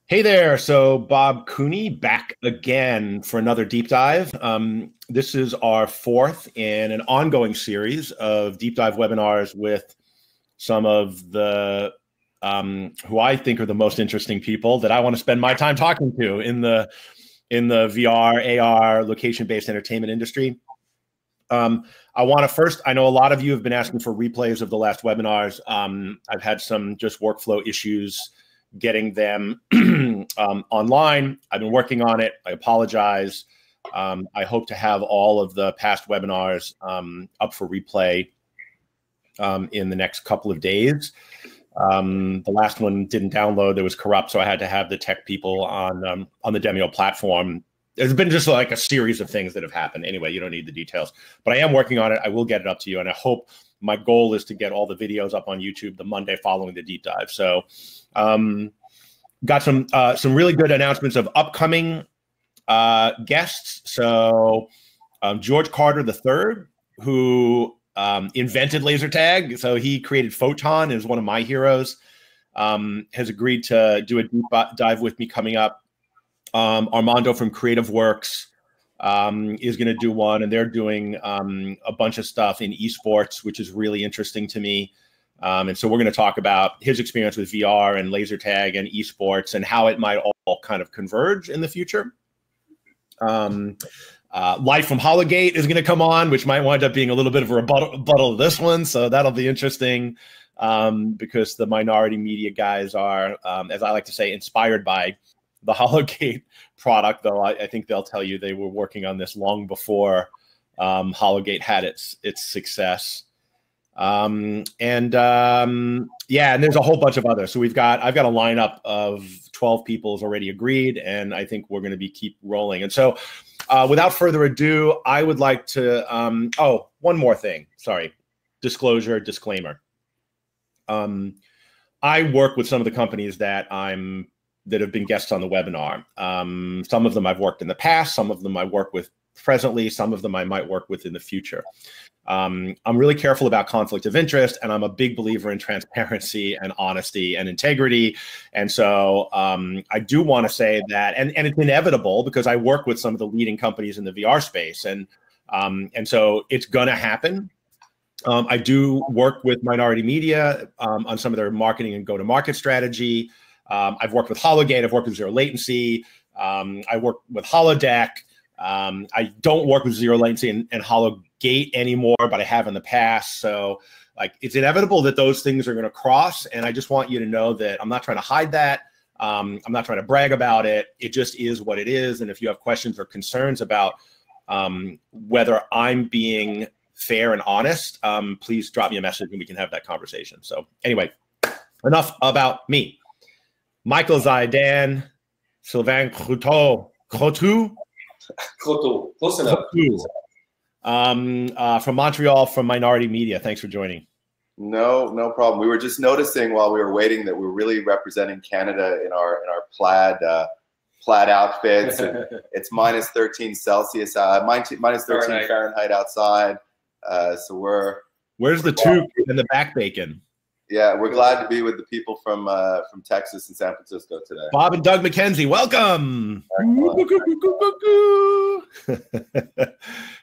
Hey there. So Bob Cooney back again for another deep dive. This is our fourth in an ongoing series of deep dive webinars with some of the who I think are the most interesting people that I want to spend my time talking to in the VR, AR, location-based entertainment industry. I want to first, I know a lot of you have been asking for replays of the last webinars. I've had some just workflow issues getting them online. I've been working on it. I apologize. I hope to have all of the past webinars up for replay in the next couple of days. The last one didn't download. It was corrupt, so I had to have the tech people on the Demio platform. There's been just like a series of things that have happened. Anyway, you don't need the details, but I am working on it. I will get it up to you, and I hope my goal is to get all the videos up on YouTube the Monday following the deep dive. So, got some really good announcements of upcoming guests. So, George Carter III, who invented laser tag, so he created Photon, is one of my heroes. Has agreed to do a deep dive with me coming up. Armando from Creative Works is going to do one, and they're doing a bunch of stuff in esports, which is really interesting to me. And so we're going to talk about his experience with VR and laser tag and esports and how it might all kind of converge in the future. Live from Hologate is going to come on, which might wind up being a little bit of a rebuttal to this one. So that'll be interesting because the minority media guys are, as I like to say, inspired by the Hologate product, though I think they'll tell you they were working on this long before Hologate had its success. Yeah, and there's a whole bunch of others. So I've got a lineup of 12 people has already agreed, and I think we're going to keep rolling. And so without further ado, I would like to, one more thing. Sorry, disclaimer. I work with some of the companies that have been guests on the webinar. Some of them I've worked in the past, some of them I work with presently, some of them I might work with in the future. I'm really careful about conflict of interest, and I'm a big believer in transparency and honesty and integrity. And so I do want to say that, and it's inevitable because I work with some of the leading companies in the VR space, and so it's going to happen. I do work with minority media on some of their marketing and go-to-market strategy. I've worked with Hologate. I've worked with Zero Latency. I work with Holodeck. I don't work with Zero Latency and Hologate anymore, but I have in the past. So it's inevitable that those things are going to cross. And I just want you to know that I'm not trying to hide that. I'm not trying to brag about it. It just is what it is. And if you have questions or concerns about whether I'm being fair and honest, please drop me a message and we can have that conversation. So anyway, enough about me. Michael Zaidan, Sylvain Croteau, close enough. From Montreal, from Minority Media. Thanks for joining. No problem. We were just noticing while we were waiting that we're really representing Canada in our plaid outfits. And it's minus 13 Celsius, minus 13 Fahrenheit outside. So where's the toque and the back bacon? Yeah, we're glad to be with the people from Texas and San Francisco today. Bob and Doug McKenzie, welcome.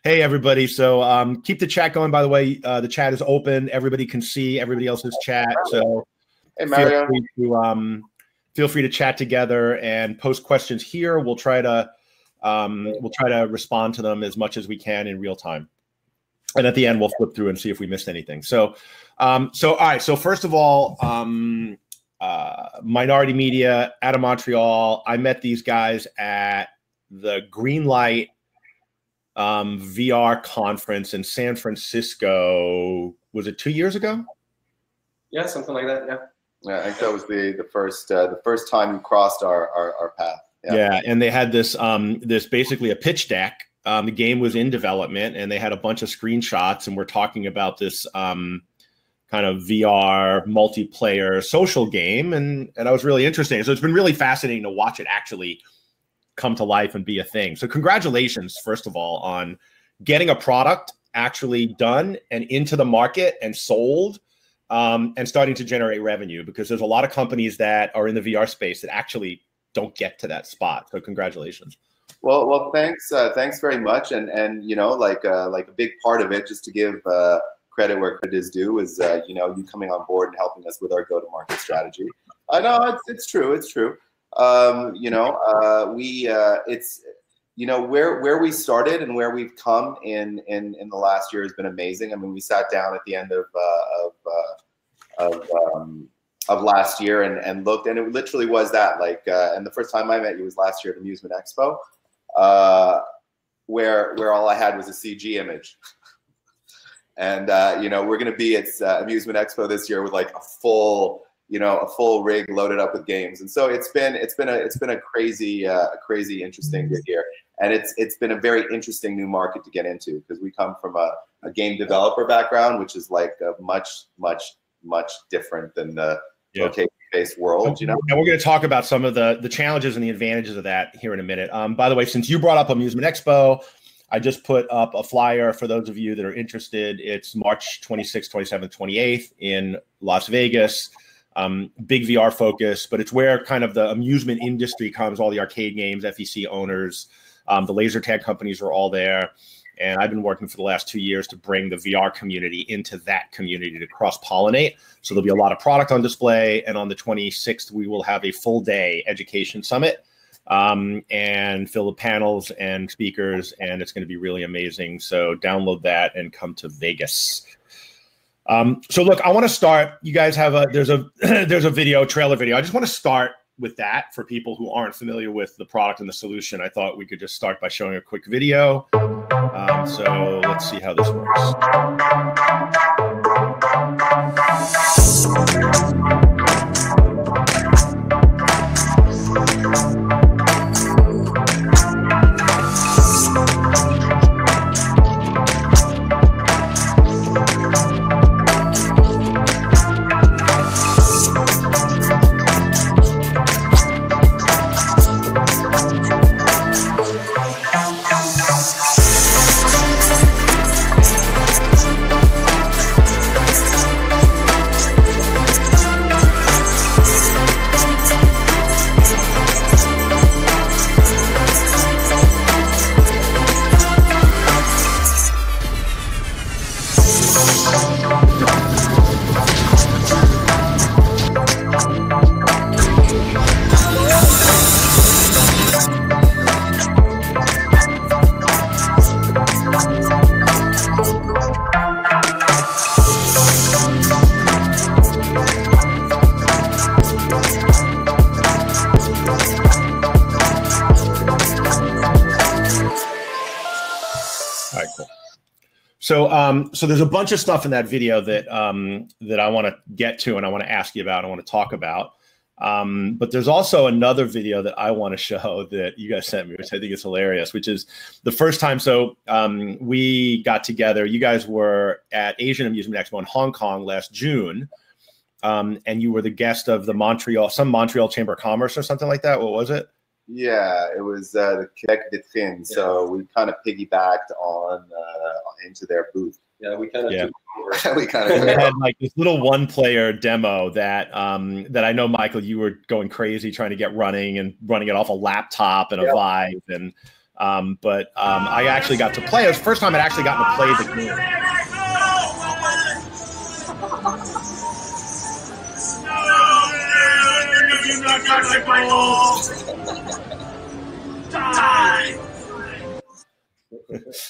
Hey, everybody. So keep the chat going, by the way. The chat is open. Everybody can see everybody else's chat. So hey, Mario. Feel free to chat together and post questions here. We'll try to respond to them as much as we can in real time. And at the end, we'll flip through and see if we missed anything. So all right. So first of all, Minority Media out of Montreal. I met these guys at the Greenlight VR conference in San Francisco. Was it 2 years ago? Yeah, something like that. Yeah. Yeah, I think that was the first time you crossed our path. Yeah, and they had this basically a pitch deck. The game was in development, and they had a bunch of screenshots, and we're talking about this kind of VR multiplayer social game, and I was really interesting. So it's been really fascinating to watch it actually come to life and be a thing. So congratulations, first of all, on getting a product actually done and into the market and sold, and starting to generate revenue, because there's a lot of companies that are in the VR space that actually don't get to that spot. So congratulations. Well, thanks very much. And you know, like a big part of it, just to give credit where credit is due, is you know, you coming on board and helping us with our go-to-market strategy. No, it's true. You know, it's, you know, where we started and where we've come in the last year has been amazing. I mean, we sat down at the end of last year and looked, and it literally was that, like, and the first time I met you was last year at Amusement Expo, where all I had was a CG image. And you know, we're going to be at Amusement Expo this year with like a full rig loaded up with games. And so it's been a crazy interesting year, and it's been a very interesting new market to get into, because we come from a game developer background, which is like a much different than the location-based world, you know. And we're going to talk about some of the challenges and the advantages of that here in a minute. By the way, since you brought up Amusement Expo, I just put up a flyer for those of you that are interested. It's March 26th, 27th, 28th in Las Vegas. Big VR focus, but it's where kind of the amusement industry comes, all the arcade games, FEC owners, the laser tag companies are all there. And I've been working for the last 2 years to bring the VR community into that community to cross-pollinate. So there'll be a lot of product on display. And on the 26th, we will have a full-day education summit and fill the panels and speakers, and it's going to be really amazing. So download that and come to Vegas. So look, I want to start. You guys have there's a video, trailer video. I just want to start with that for people who aren't familiar with the product and the solution. I thought we could just start by showing a quick video. So let's see how this works. So there's a bunch of stuff in that video that that I want to get to and I want to ask you about, I want to talk about. But there's also another video that I want to show that you guys sent me, which I think is hilarious, which is the first time. So we got together. You guys were at Asian Amusement Expo in Hong Kong last June, and you were the guest of the Montreal Chamber of Commerce or something like that. What was it? Yeah, it was the Quebec Vitrine. So we kind of piggybacked on into their booth. Yeah, we kind of we kind of had like this little one-player demo that that I know, Michael, you were going crazy trying to get running it off a laptop and a Vive, and but I actually got to play. It was the first time I'd actually gotten to play the game.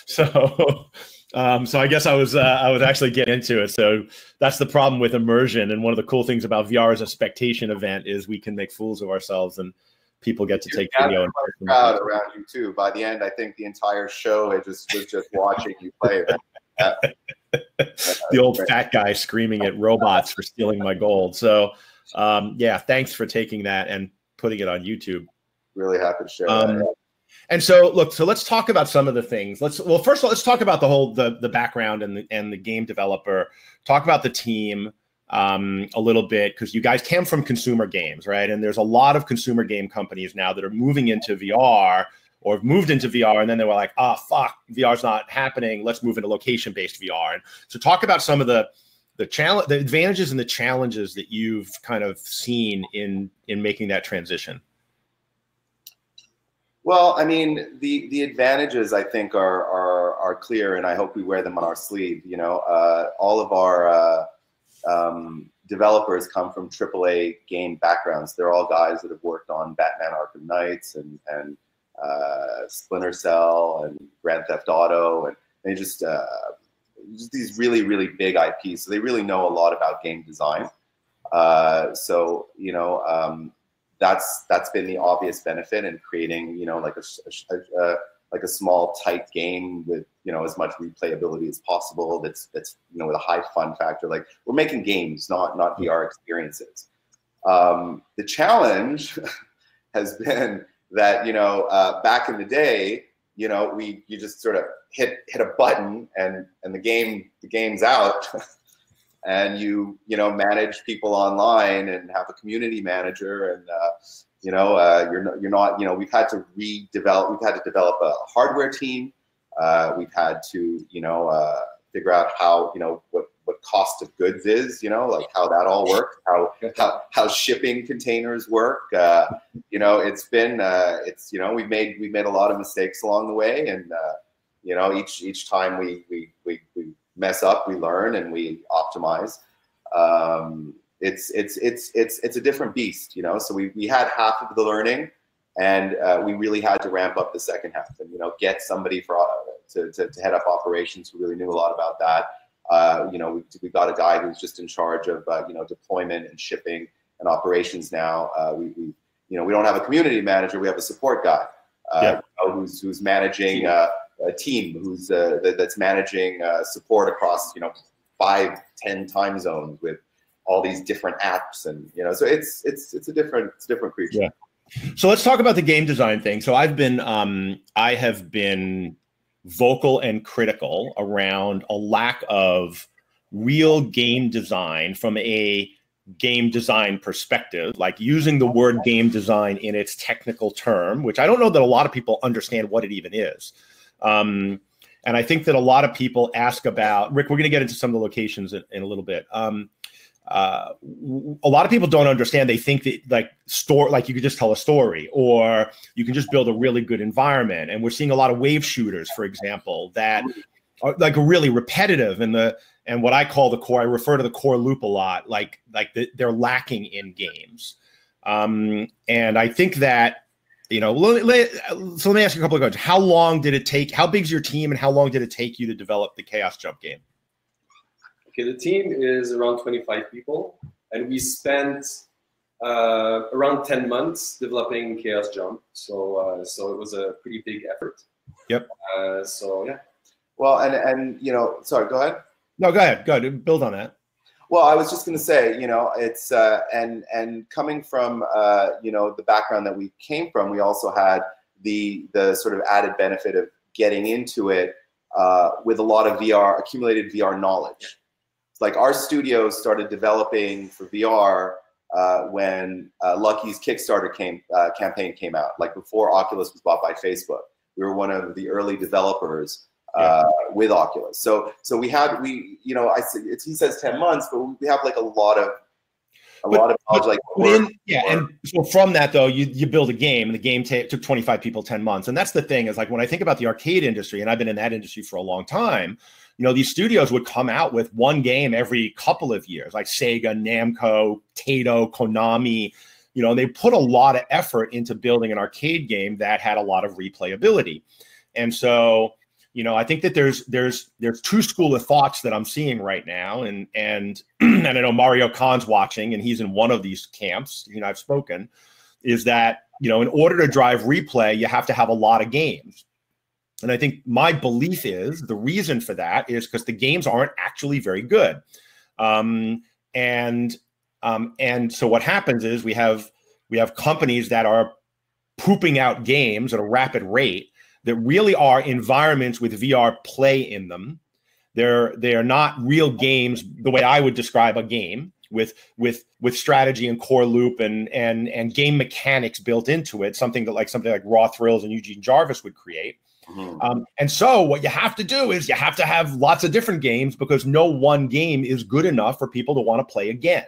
So I guess I was actually getting into it. So that's the problem with immersion. And one of the cool things about VR as a spectation event is we can make fools of ourselves, and people get to take video. And crowd around you too. By the end, I think the entire show was just watching you play. The old fat guy screaming at robots for stealing my gold. So yeah, thanks for taking that and putting it on YouTube. Really happy to share that. And so, look, so let's talk about some of the things. First of all, let's talk about the background and the game developer. Talk about the team a little bit, because you guys came from consumer games, right? And there's a lot of consumer game companies now that are moving into VR or have moved into VR, and then they were like, "Ah, fuck, VR's not happening. Let's move into location-based VR." And so, talk about some of the advantages and the challenges that you've kind of seen in making that transition. Well, I mean, the advantages I think are clear, and I hope we wear them on our sleeve. You know, all of our developers come from AAA game backgrounds. They're all guys that have worked on Batman: Arkham Knights and Splinter Cell and Grand Theft Auto, and they just these really big IPs. So they really know a lot about game design. So you know, that's been the obvious benefit in creating, you know, like a small tight game with, you know, as much replayability as possible. That's you know, with a high fun factor. Like, we're making games, not VR experiences. The challenge has been that, you know, back in the day, you know, you just sort of hit a button and the game's out. And you know, manage people online and have a community manager, and you know, you're not, you know, we've had to develop a hardware team. We've had to, you know, figure out how, you know, what cost of goods is, you know, like how that all works, how shipping containers work. You know, it's been you know, we've made a lot of mistakes along the way, and you know, each time we mess up, we learn and we optimize. It's a different beast, you know. So we had half of the learning, and we really had to ramp up the second half, and, you know, get somebody to head up operations who really knew a lot about that. You know, we got a guy who's just in charge of you know, deployment and shipping and operations now. You know, we don't have a community manager; we have a support guy who's managing a team that's managing support across, you know, 5-10 time zones with all these different apps, and, you know, so it's a different creature. Yeah. So let's talk about the game design thing. So I have been vocal and critical around a lack of real game design from a game design perspective, like using the word game design in its technical term, which I don't know that a lot of people understand what it even is. And I think that a lot of people ask about, Rick, we're going to get into some of the locations in a little bit. A lot of people don't understand. They think that like you could just tell a story, or you can just build a really good environment. And we're seeing a lot of wave shooters, for example, that are like really repetitive, and what I call the core. I refer to the core loop a lot. They're lacking in games. And I think that, you know, so let me ask you a couple of questions. How long did it take? How big's your team, and how long did it take you to develop the Chaos Jump game? Okay, the team is around 25 people, and we spent around 10 months developing Chaos Jump. So it was a pretty big effort. Yep. So yeah. Well, and you know, sorry, go ahead. No, go ahead. Build on that. Well, I was just going to say, you know, it's and coming from you know, the background that we came from, we also had the sort of added benefit of getting into it with a lot of accumulated VR knowledge. Like, our studio started developing for VR when Lucky's Kickstarter campaign came out, like before Oculus was bought by Facebook. We were one of the early developers with Oculus. So we you know, he says 10 months, but we have like a lot of knowledge. Like, and so from that though, you build a game, and the game took 25 people 10 months. And that's the thing, is like, when I think about the arcade industry, and I've been in that industry for a long time, you know, these studios would come out with one game every couple of years, like Sega, Namco, Taito, Konami. You know, they put a lot of effort into building an arcade game that had a lot of replayability. And so, you know, I think that there's two school of thoughts that I'm seeing right now, and and I know Mario Khan's watching, and he's in one of these camps. You know, I've spoken, is that, you know, in order to drive replay, you have to have a lot of games. And I think my belief is the reason for that is because the games aren't actually very good. And so what happens is we have companies that are pooping out games at a rapid rate that really are environments with VR play in them. They're not real games the way I would describe a game, with strategy and core loop and game mechanics built into it, something like Raw Thrills and Eugene Jarvis would create. Mm-hmm. And so what you have to do is you have to have lots of different games, because no one game is good enough for people to want to play again.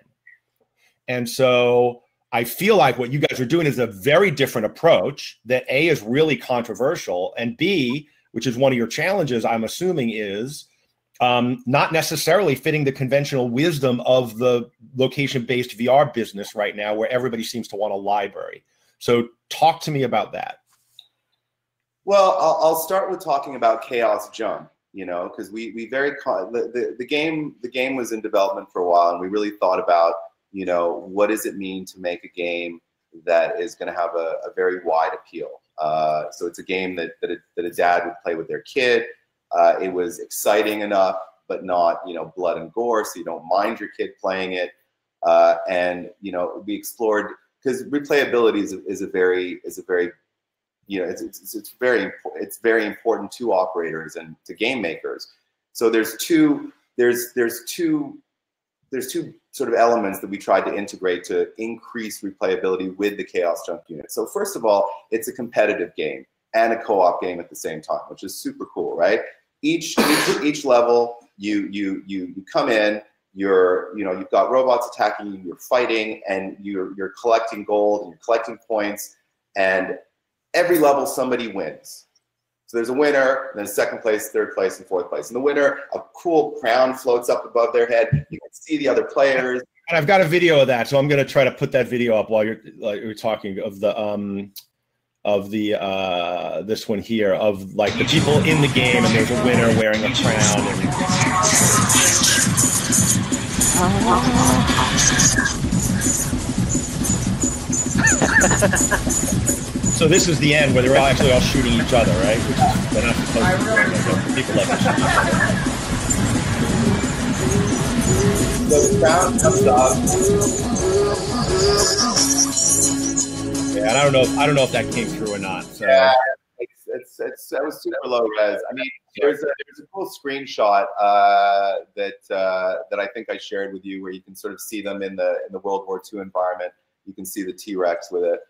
And so I feel like what you guys are doing is a very different approach that A, is really controversial, and B, which is one of your challenges, I'm assuming, is not necessarily fitting the conventional wisdom of the location-based VR business right now, where everybody seems to want a library. So talk to me about that. Well, I'll start with talking about Chaos Jump, you know, because the game was in development for a while, and we really thought about, you know, what does it mean to make a game that is going to have a very wide appeal. So it's a game that a dad would play with their kid. It was exciting enough, but not, you know, blood and gore, so you don't mind your kid playing it. And, you know, we explored, because replayability is a very you know, it's very important to operators and to game makers. So there's two sort of elements that we tried to integrate to increase replayability with the Chaos Jump unit. So first of all, it's a competitive game and a co-op game at the same time, which is super cool, right? Each level, you come in, you've got robots attacking you, you're fighting, and you're collecting gold and you're collecting points, and every level somebody wins. So there's a winner, and then second place, third place, and fourth place. And the winner, a cool crown floats up above their head. You can see the other players. And I've got a video of that, so I'm going to try to put that video up while you're talking of the this one here of like the people in the game, and there's a winner wearing a crown. So this is the end where they're actually all shooting each other, right? Which is, they're not supposed to be. People like to shoot each other. So the crown comes up. Yeah, and I don't know if that came through or not. So. Yeah, that was super low res. I mean, there's a cool screenshot that I think I shared with you, where you can sort of see them in the World War II environment. You can see the T-Rex with it.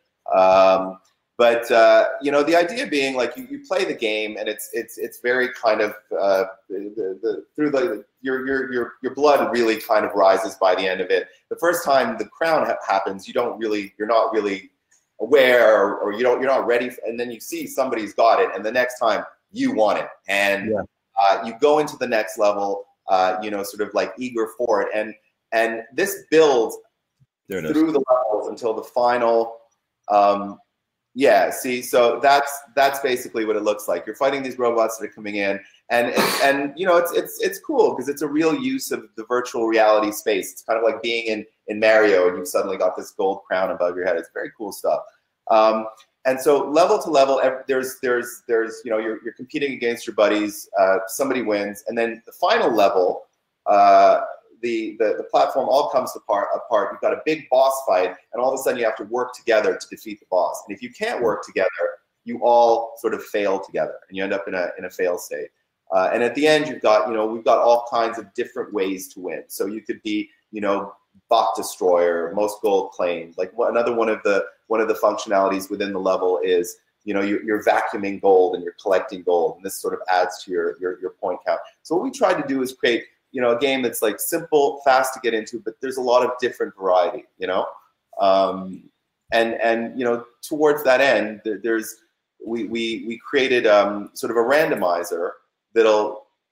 But you know, the idea being like you play the game, and it's very kind of your blood really kind of rises by the end of it. The first time the crown happens, you're not really aware, or you're not ready, and then you see somebody's got it, and the next time you want it, and you go into the next level, you know, sort of like eager for it, and this builds through the levels until the final. Yeah, see, so that's basically what it looks like. You're fighting these robots that are coming in, and you know, it's cool because it's a real use of the virtual reality space. It's kind of like being in Mario, and you've suddenly got this gold crown above your head. It's very cool stuff. And so level to level, there's you know, you're competing against your buddies. Somebody wins, and then the final level, the platform all comes apart. You've got a big boss fight, and all of a sudden you have to work together to defeat the boss. And if you can't work together, you all sort of fail together, and you end up in a fail state. And at the end, you've got, you know, we've got all kinds of different ways to win. So you could be, you know, bot destroyer, most gold claimed. Like another one of the functionalities within the level is, you know, you're vacuuming gold and you're collecting gold, and this sort of adds to your point count. So what we tried to do is create, you know, a game that's like simple, fast to get into, but there's a lot of different variety, you know, and you know, towards that end, we created sort of a randomizer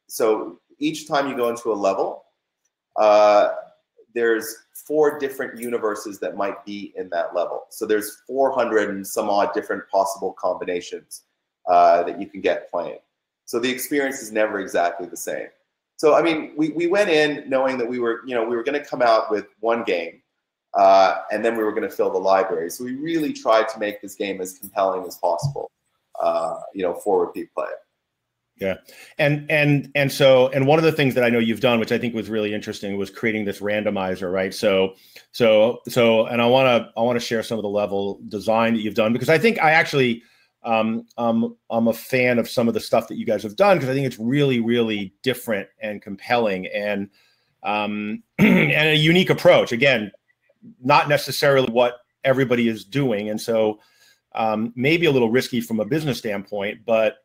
so each time you go into a level, there's 4 different universes that might be in that level. So there's 400 and some odd different possible combinations that you can get playing. So the experience is never exactly the same. So, I mean, we went in knowing that we were going to come out with one game, and then we were going to fill the library. So we really tried to make this game as compelling as possible, you know, for repeat play. Yeah, and one of the things that I know you've done, which I think was really interesting, was creating this randomizer, right? So, and I want to share some of the level design that you've done, because I think I actually. I'm a fan of some of the stuff that you guys have done, because I think it's really, really different and compelling, and and a unique approach. Again, not necessarily what everybody is doing, and so maybe a little risky from a business standpoint. But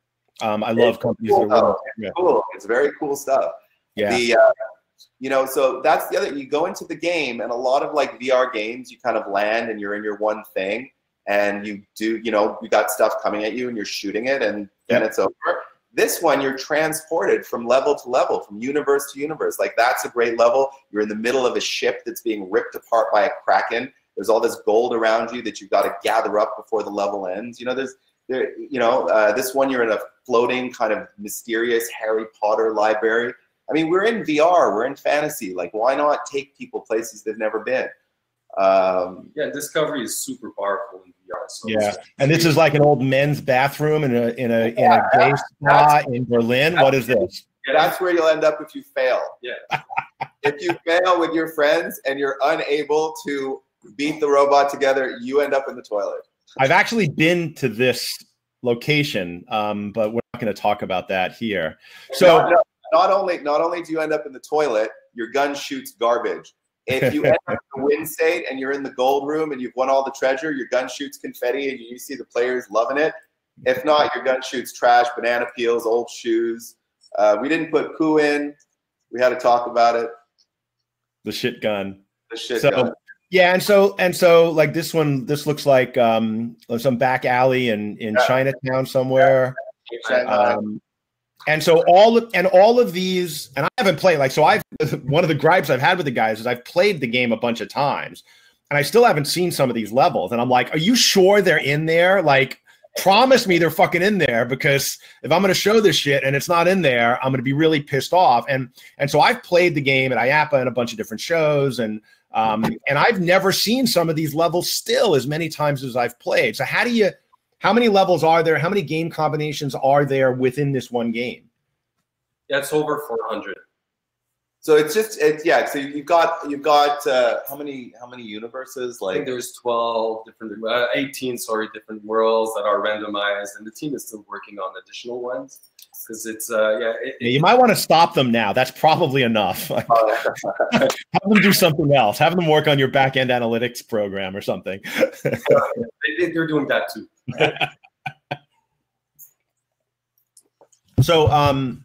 I love companies that are cool. It's very cool stuff. Yeah. you know, so that's the other, you go into the game, and a lot of like VR games, you kind of land and you're in your one thing, and you do, you know, you got stuff coming at you and you're shooting it, and then it's over. This one, you're transported from level to level, from universe to universe. Like, that's a great level. You're in the middle of a ship that's being ripped apart by a kraken. There's all this gold around you that you've got to gather up before the level ends. You know, this one, you're in a floating kind of mysterious Harry Potter library. I mean, we're in VR, we're in fantasy. Like, why not take people places they've never been? Yeah, discovery is super powerful in VR. So yeah, and this is like an old men's bathroom in a gay spa in Berlin. What is this? Yeah, that's where you'll end up if you fail. Yeah. If you fail with your friends and you're unable to beat the robot together, you end up in the toilet. I've actually been to this location, but we're not going to talk about that here. So not only do you end up in the toilet, your gun shoots garbage. If you end up in the win state and you're in the gold room and you've won all the treasure, your gun shoots confetti and you see the players loving it. If not, your gun shoots trash, banana peels, old shoes. We didn't put poo in. We had to talk about it. The shit gun. The shit gun. Yeah, and so like this one, this looks like some back alley in Chinatown somewhere. And so all of these, and I haven't played, like, so one of the gripes I've had with the guys is I've played the game a bunch of times and I still haven't seen some of these levels. And I'm like, are you sure they're in there? Like, promise me they're fucking in there, because if I'm going to show this shit and it's not in there, I'm going to be really pissed off. And so I've played the game at IAPA and a bunch of different shows, and I've never seen some of these levels still as many times as I've played. So how many levels are there? How many game combinations are there within this one game? Yeah, it's over 400. So yeah. So you've got how many universes? Like, I think there's 12 different, 18 different worlds that are randomized, and the team is still working on additional ones because it's you might want to stop them now. That's probably enough. Have them do something else. Have them work on your back-end analytics program or something. They're doing that too. So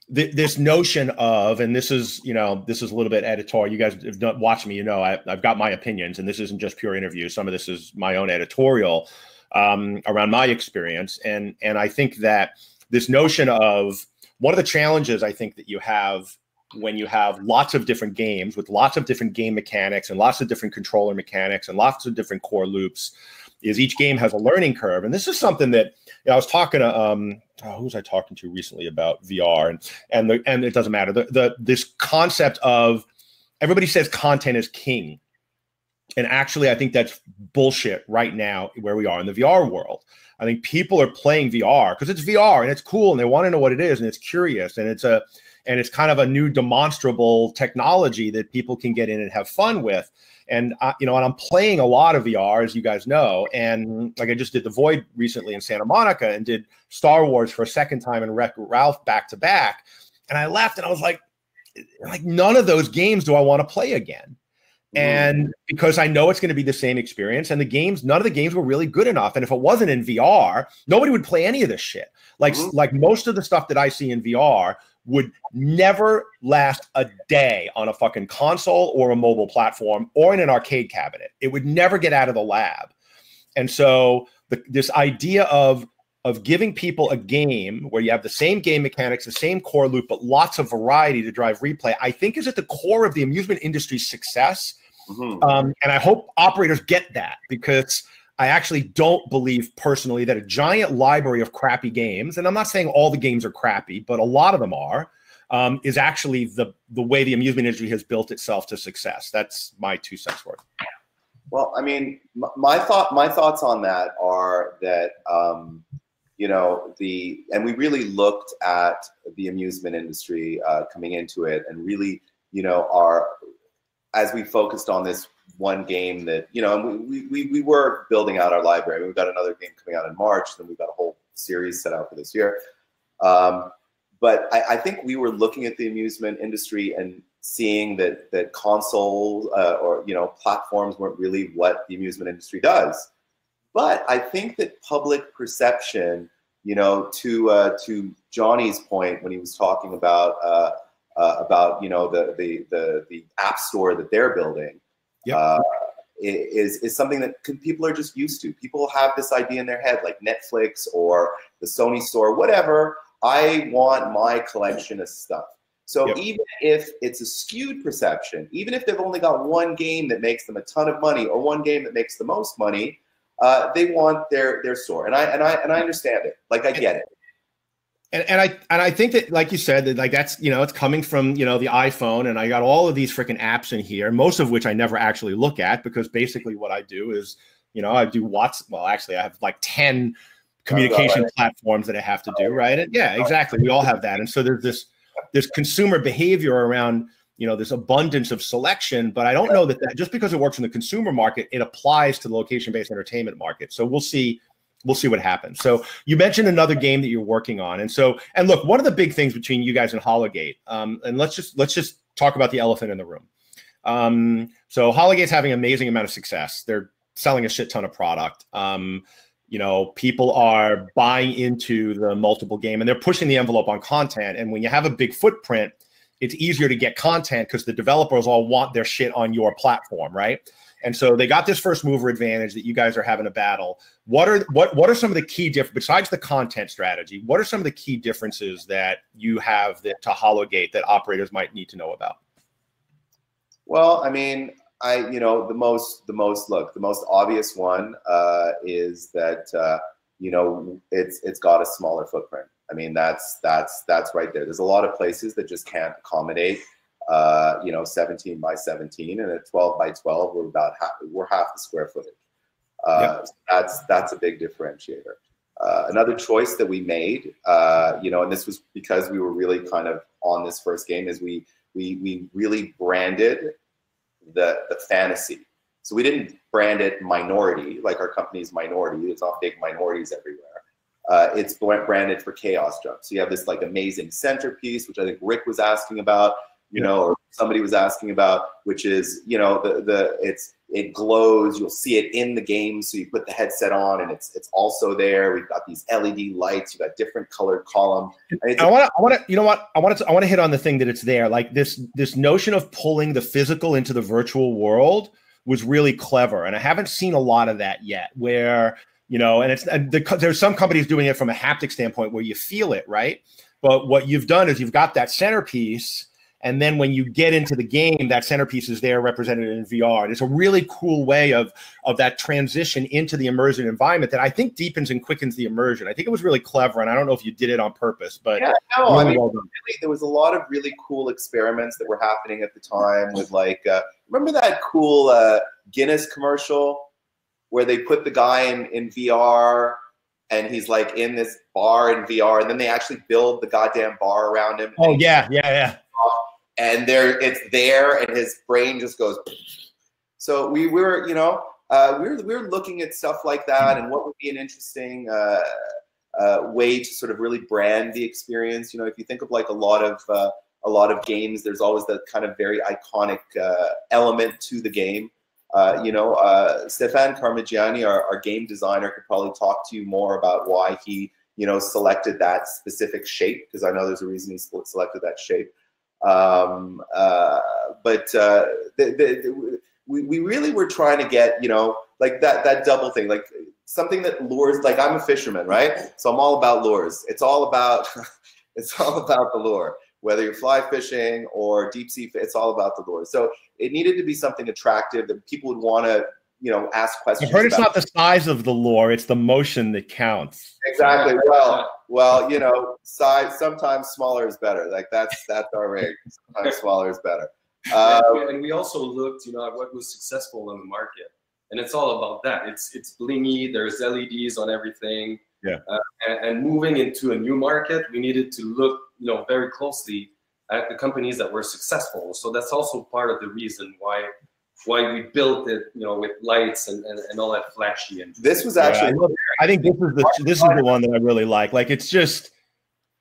this notion of, and this is a little bit editorial. You guys have watched me, I've got my opinions, and this isn't just pure interview. Some of this is my own editorial around my experience. And I think that this notion of one of the challenges I think that you have when you have lots of different games with lots of different game mechanics and lots of different controller mechanics and lots of different core loops is each game has a learning curve. And this is something that I was talking to who was I talking to recently about VR, and it doesn't matter. This concept of everybody says content is king. And actually, I think that's bullshit right now where we are in the VR world. I think people are playing VR because it's VR and it's cool and they want to know what it is and it's curious and it's kind of a new demonstrable technology that people can get in and have fun with. And and I'm playing a lot of VR, as you guys know, and like I just did The Void recently in Santa Monica and did Star Wars for a second time and Wreck Ralph back to back. And I left and I was like none of those games do I want to play again. And because I know it's going to be the same experience, and none of the games were really good enough. And if it wasn't in VR, nobody would play any of this shit. Like most of the stuff that I see in VR would never last a day on a fucking console or a mobile platform or in an arcade cabinet. It would never get out of the lab. And so this idea of giving people a game where you have the same game mechanics, the same core loop, but lots of variety to drive replay, I think is at the core of the amusement industry's success. And I hope operators get that, because I actually don't believe personally that a giant library of crappy games, and I'm not saying all the games are crappy, but a lot of them are, is actually the way the amusement industry has built itself to success. That's my 2 cents worth. Well, I mean, my thoughts on that are that, and we really looked at the amusement industry coming into it, and really, as we focused on this one game that, and we were building out our library. We've got another game coming out in March, then we've got a whole series set out for this year. But I think we were looking at the amusement industry and seeing that consoles or platforms weren't really what the amusement industry does. But I think that public perception, to Johnny's point when he was talking about about the app store that they're building. Yep. Is something that people are just used to. People have this idea in their head, like Netflix or the Sony store, whatever. I want my collection of stuff. So even if it's a skewed perception, even if they've only got one game that makes them a ton of money or one game that makes the most money, they want their store. And I understand it. Like, I get it. And I think that, like you said, that like that's, it's coming from, the iPhone, and I got all of these freaking apps in here, most of which I never actually look at, because basically what I do is, I do well, actually I have like 10 communication platforms that I have to do, right? And yeah, exactly. We all have that. And so there's this consumer behavior around, this abundance of selection, but I don't know that just because it works in the consumer market, it applies to the location-based entertainment market. So we'll see what happens. So you mentioned another game that you're working on. And look, one of the big things between you guys and Hologate, and let's just talk about the elephant in the room. So Hologate's having an amazing amount of success. They're selling a shit ton of product. People are buying into the multiple game, and they're pushing the envelope on content. And when you have a big footprint, it's easier to get content because the developers all want their shit on your platform, right? And so they got this first mover advantage that you guys are having a battle. What are some of the key besides the content strategy? What are some of the key differences that you have to Hologate that operators might need to know about? Well, I mean, the most obvious one is that it's got a smaller footprint. I mean, that's right there. There's a lot of places that just can't accommodate 17 by 17, and at 12 by 12, we're half the square footage. So that's a big differentiator. Another choice that we made, and this was because we were really kind of on this first game, is we really branded the fantasy. So we didn't brand it minority, like our company's minority. It's not big minorities everywhere. It's branded for Chaos Jump. So you have this like amazing centerpiece, which I think Rick was asking about, or somebody was asking about, which is, it glows. You'll see it in the game. So you put the headset on, and it's also there. We've got these LED lights. You've got different colored columns. I want to hit on the thing that it's there. Like this notion of pulling the physical into the virtual world was really clever, and I haven't seen a lot of that yet. Where there's some companies doing it from a haptic standpoint where you feel it, right? But what you've done is you've got that centerpiece. And then when you get into the game, that centerpiece is there represented in VR. And it's a really cool way of that transition into the immersive environment that I think deepens and quickens the immersion. I think it was really clever, and I don't know if you did it on purpose, but yeah, no, really there was a lot of really cool experiments that were happening at the time with remember that cool Guinness commercial where they put the guy in VR and he's like in this bar in VR, and then they actually build the goddamn bar around him. Oh yeah. And it's there, and his brain just goes. So we were looking at stuff like that, and what would be an interesting way to sort of really brand the experience. If you think of like a lot of games, there's always that kind of very iconic element to the game. Stéphane Carmigiani, our game designer, could probably talk to you more about why he selected that specific shape, because I know there's a reason he selected that shape. We really were trying to get, like that double thing, like something that lures. Like, I'm a fisherman, right? So I'm all about lures. It's all about the lure. Whether you're fly fishing or deep sea, it's all about the lure. So it needed to be something attractive that people would want to, ask questions. I've heard it's not the size of the lure; it's the motion that counts. Exactly. Well, size, sometimes smaller is better. Like that's our rate. Sometimes smaller is better. And we also looked, at what was successful in the market, and it's all about that. It's blingy. There's LEDs on everything. Yeah. And moving into a new market, we needed to look, very closely at the companies that were successful. So that's also part of the reason why we built it, with lights and all that flashy. And this was actually, I think this is the one that I really like. Like, it's just,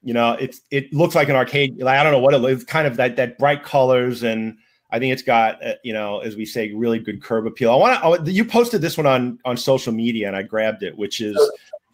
it looks like an arcade. Like, I don't know what it looks. It's kind of that bright colors, and I think it's got, as we say, really good curb appeal. You posted this one on social media, and I grabbed it, which is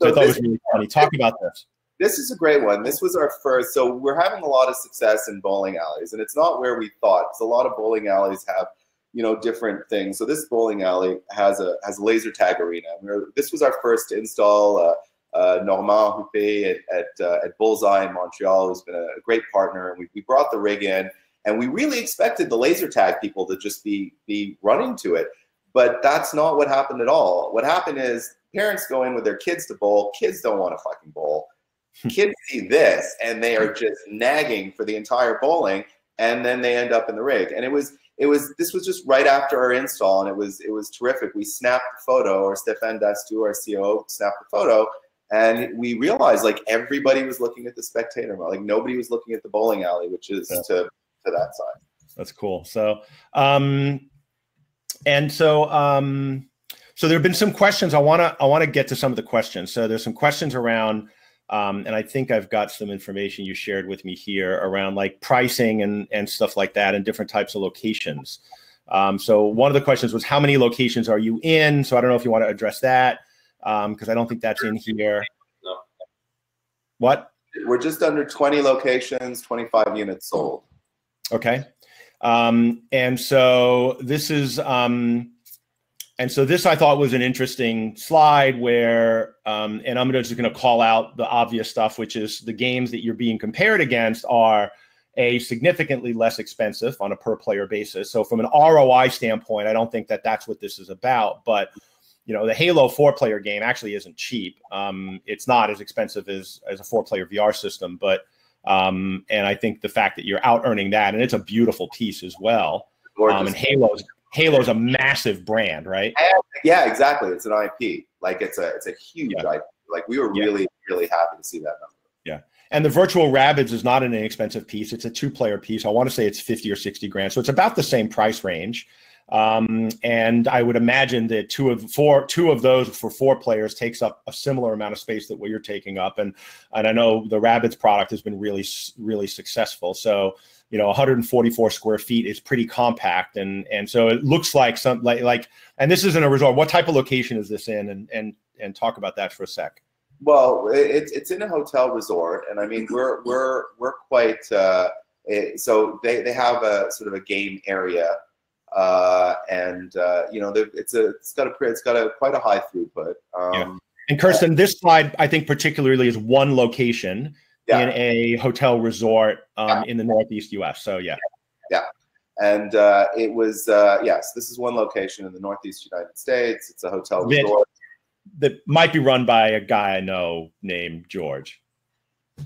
I thought was really funny. Talk about this. This is a great one. This was our first. So we're having a lot of success in bowling alleys, and it's not where we thought. Because a lot of bowling alleys have, you know, different things. So this bowling alley has a laser tag arena. This was our first to install. Normand Huppé at Bullseye in Montreal, who's been a great partner, and we brought the rig in, and we really expected the laser tag people to just be running to it, but that's not what happened at all. What happened is parents go in with their kids to bowl. Kids don't want to fucking bowl. Kids see this and they are just nagging for the entire bowling, and then they end up in the rig. And this was just right after our install, and it was terrific. We snapped the photo, or Stéphane Dastou, our COO, snapped the photo, and we realized like everybody was looking at the spectator mode. Like nobody was looking at the bowling alley, which is to that side. That's cool. So so there have been some questions. I want to get to some of the questions. So there's some questions around, and I think I've got some information you shared with me here around like pricing and stuff like that, and different types of locations. So one of the questions was, how many locations are you in? So I don't know if you want to address that, because I don't think that's in here. No. What? We're just under 20 locations, 25 units sold. Okay. And so this is, and so this I thought was an interesting slide where, and I'm just going to call out the obvious stuff, which is the games that you're being compared against are significantly less expensive on a per player basis. So from an ROI standpoint, I don't think that that's what this is about. But, you know, the Halo 4-player game actually isn't cheap. It's not as expensive as a 4-player VR system, but and I think the fact that you're out earning that, and it's a beautiful piece as well. And Halo's a massive brand, right? Yeah, exactly. It's an IP. Like it's a huge IP. Like we were really happy to see that number. Yeah. And the Virtual Rabbids is not an inexpensive piece. It's a 2-player piece. I want to say it's 50 or 60 grand. So it's about the same price range. And I would imagine that two of those for 4 players takes up a similar amount of space that what you're taking up. And I know the Rabbids product has been really successful. So, you know, 144 square feet is pretty compact. And so it looks like and this isn't a resort. What type of location is this in? And talk about that for a sec. Well, it's in a hotel resort. And I mean, we're quite, so they have a sort of a game area. You know, it's got quite a high throughput. And Kirsten, this slide I think particularly is one location in a hotel resort in the Northeast U.S. So yeah. And it was yes, this is one location in the Northeast United States. It's a hotel resort that might be run by a guy I know named George.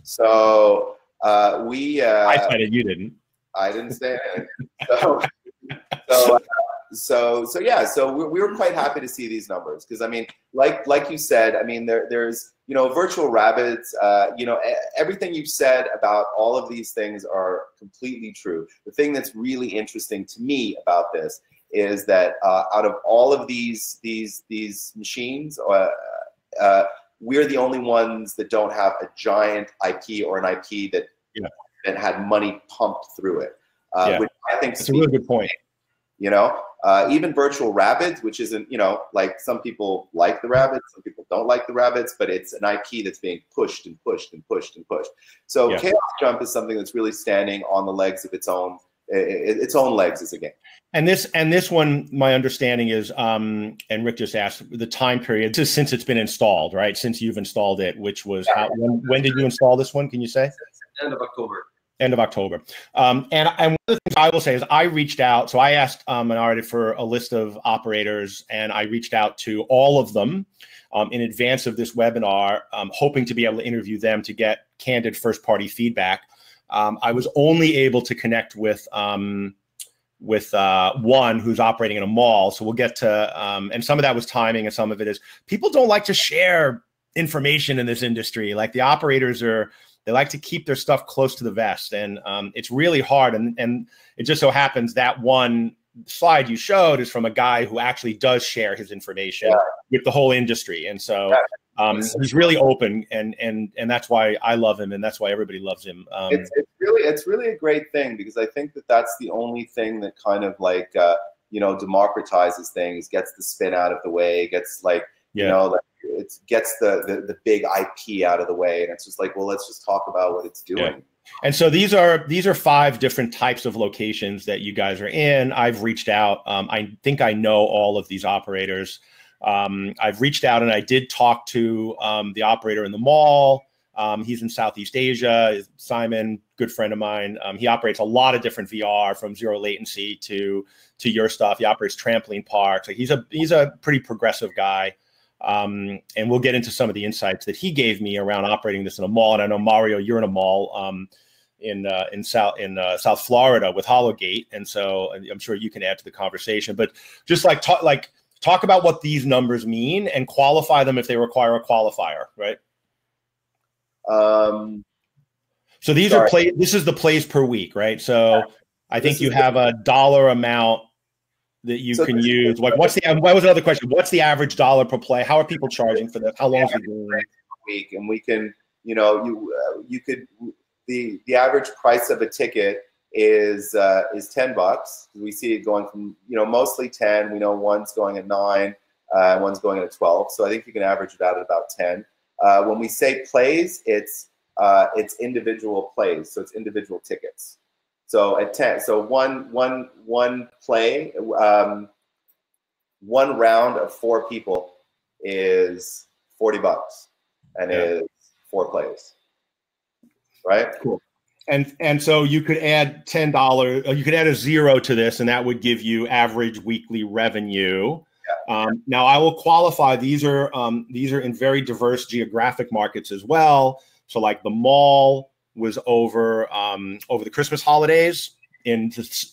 So I said it, you didn't. I didn't say it. So yeah, so we were quite happy to see these numbers, because I mean, like you said, I mean, there's, you know, Virtual Rabbids, you know, everything you've said about all of these things are completely true. The thing that's really interesting to me about this is that out of all of these machines, we're the only ones that don't have a giant IP or an IP that had money pumped through it. Which I think that's a really good point. You know, even Virtual Rabbids, which isn't, you know, like some people like the Rabbids, some people don't like the Rabbids, but it's an IP that's being pushed and pushed and pushed and pushed. So Chaos Jump is something that's really standing on the legs of its own legs as a game. And this one, my understanding is, and Rick just asked the time period since it's been installed, right? Since you've installed it, which was when did you install this one? Can you say? End of October. End of October. And one of the things I will say is I reached out. So I asked an artist for a list of operators, and I reached out to all of them in advance of this webinar, hoping to be able to interview them to get candid first-party feedback. I was only able to connect with one who's operating in a mall. So we'll get to, and some of that was timing, and some of it is people don't like to share information in this industry. Like the operators they like to keep their stuff close to the vest, and it's really hard. And it just so happens that one slide you showed is from a guy who actually does share his information with the whole industry. And so he's really open, and that's why I love him, and that's why everybody loves him. It's really a great thing, because I think that that's the only thing that kind of like you know, democratizes things, gets the spin out of the way, gets like you know, like it gets the big IP out of the way, and it's just like, well, let's just talk about what it's doing. Yeah. And so these are 5 different types of locations that you guys are in. I've reached out. I think I know all of these operators. I've reached out and I did talk to the operator in the mall. He's in Southeast Asia. Simon, good friend of mine. He operates a lot of different VR, from zero latency to your stuff. He operates trampoline parks. Like, he's a pretty progressive guy. And we'll get into some of the insights that he gave me around operating this in a mall. And I know, Mario, you're in a mall in South Florida with Hollowgate, and so I'm sure you can add to the conversation. But just talk about what these numbers mean and qualify them if they require a qualifier, right? So these are this is the plays per week, right? So I think you have a dollar amount that you can use. Like, what was another question? What's the average dollar per play? How are people charging for this? How long is it going? Week, and we can, you could, the average price of a ticket is $10. We see it going from, mostly 10. We know one's going at 9, one's going at 12. So I think you can average it out at about 10. When we say plays, it's individual plays, so it's individual tickets. So at 10, so one play, one round of 4 people is $40, and is 4 plays, right? Cool. And so you could add $10, you could add a 0 to this, and that would give you average weekly revenue. Yeah. Now I will qualify, these are in very diverse geographic markets as well. So like the mall was over the Christmas holidays,